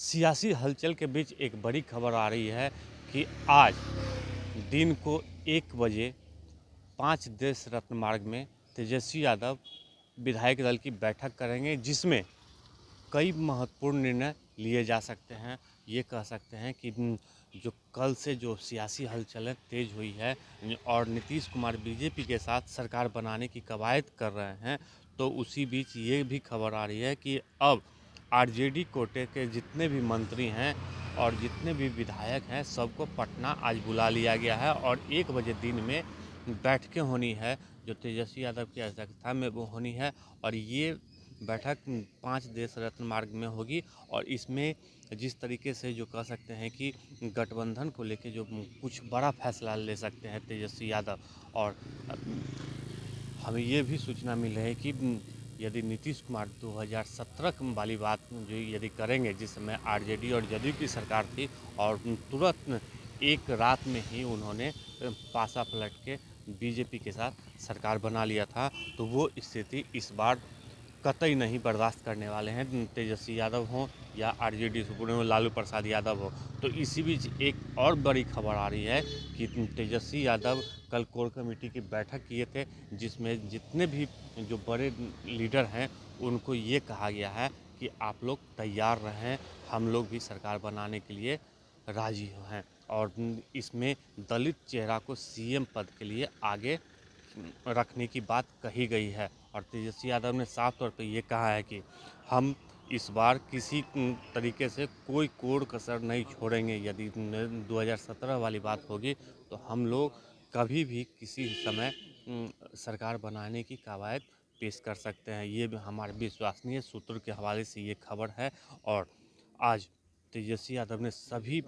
सियासी हलचल के बीच एक बड़ी खबर आ रही है कि आज दिन को 1 बजे 5 देश रत्न मार्ग में तेजस्वी यादव विधायक दल की बैठक करेंगे, जिसमें कई महत्वपूर्ण निर्णय लिए जा सकते हैं। ये कह सकते हैं कि जो कल से जो सियासी हलचलें तेज हुई है और नीतीश कुमार बीजेपी के साथ सरकार बनाने की कवायद कर रहे हैं, तो उसी बीच ये भी खबर आ रही है कि अब आरजेडी कोटे के जितने भी मंत्री हैं और जितने भी विधायक हैं, सबको पटना आज बुला लिया गया है और 1 बजे दिन में बैठकें होनी है जो तेजस्वी यादव की अध्यक्षता में वो होनी है। और ये बैठक 5 देश रत्न मार्ग में होगी और इसमें जिस तरीके से जो कह सकते हैं कि गठबंधन को लेके जो कुछ बड़ा फैसला ले सकते हैं तेजस्वी यादव। और हमें ये भी सूचना मिल रही है कि यदि नीतीश कुमार 2017 वाली बात जो यदि करेंगे, जिस समय आरजेडी और जदयू की सरकार थी और तुरंत एक रात में ही उन्होंने पासा पलट के बीजेपी के साथ सरकार बना लिया था, तो वो स्थिति इस बार कतई नहीं बर्दाश्त करने वाले हैं, तेजस्वी यादव हों या आरजेडी सुप्रीमो लालू प्रसाद यादव हो। तो इसी बीच एक और बड़ी खबर आ रही है कि तेजस्वी यादव कल कोर कमेटी की बैठक किए थे, जिसमें जितने भी जो बड़े लीडर हैं उनको ये कहा गया है कि आप लोग तैयार रहें, हम लोग भी सरकार बनाने के लिए राजी हैं। और इसमें दलित चेहरा को सीएम पद के लिए आगे रखने की बात कही गई है। और तेजस्वी यादव ने साफ तौर पे ये कहा है कि हम इस बार किसी तरीके से कोई कोर कसर नहीं छोड़ेंगे। यदि 2017 वाली बात होगी तो हम लोग कभी भी किसी समय सरकार बनाने की कवायद पेश कर सकते हैं। ये हमारे विश्वसनीय सूत्रों के हवाले से ये खबर है। और आज तेजस्वी यादव ने सभी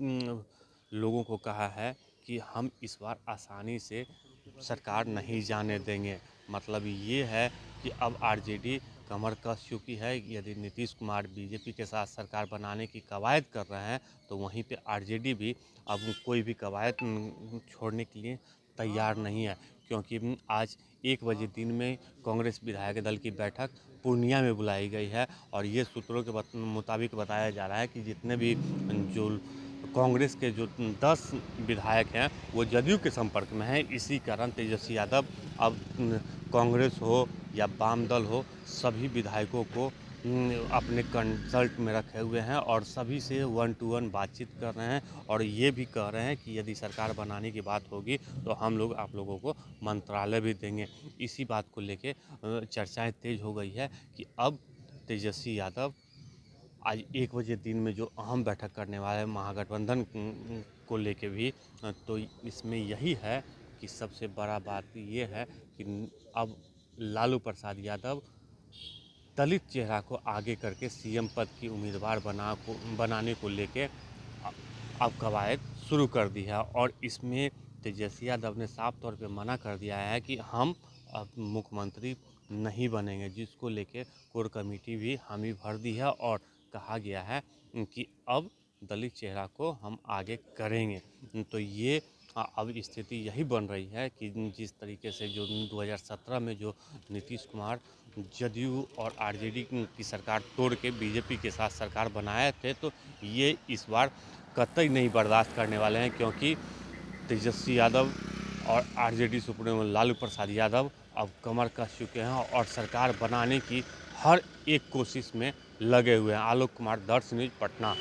लोगों को कहा है कि हम इस बार आसानी से सरकार नहीं जाने देंगे। मतलब ये है कि अब आरजेडी कमर कस चुकी है। यदि नीतीश कुमार बीजेपी के साथ सरकार बनाने की कवायद कर रहे हैं, तो वहीं पे आरजेडी भी अब कोई भी कवायद छोड़ने के लिए तैयार नहीं है, क्योंकि आज 1 बजे दिन में कांग्रेस विधायक दल की बैठक पूर्णिया में बुलाई गई है। और ये सूत्रों के मुताबिक बताया जा रहा है कि जितने भी जो कांग्रेस के जो 10 विधायक हैं वो जदयू के संपर्क में हैं। इसी कारण तेजस्वी यादव अब कांग्रेस हो या वाम दल हो, सभी विधायकों को अपने कंसल्ट में रखे हुए हैं और सभी से 1 to 1 बातचीत कर रहे हैं। और ये भी कह रहे हैं कि यदि सरकार बनाने की बात होगी तो हम लोग आप लोगों को मंत्रालय भी देंगे। इसी बात को लेके चर्चाएं तेज हो गई है कि अब तेजस्वी यादव आज 1 बजे दिन में जो अहम बैठक करने वाले हैं महागठबंधन को लेके भी, तो इसमें यही है कि सबसे बड़ा बात ये है कि अब लालू प्रसाद यादव दलित चेहरा को आगे करके सीएम पद की उम्मीदवार बनाने को लेके अब कवायद शुरू कर दी है। और इसमें तेजस्वी यादव ने साफ तौर पे मना कर दिया है कि हम अब मुख्यमंत्री नहीं बनेंगे, जिसको लेके कोर कमेटी भी हामी भर दी है और कहा गया है कि अब दलित चेहरा को हम आगे करेंगे। तो ये अब स्थिति यही बन रही है कि जिस तरीके से जो 2017 में जो नीतीश कुमार जदयू और आरजेडी की सरकार तोड़ के बीजेपी के साथ सरकार बनाए थे, तो ये इस बार कतई नहीं बर्दाश्त करने वाले हैं, क्योंकि तेजस्वी यादव और आरजेडी सुप्रीमो लालू प्रसाद यादव अब कमर कस चुके हैं और सरकार बनाने की हर एक कोशिश में लगे हुए हैं। आलोक कुमार, दर्श न्यूज़, पटना।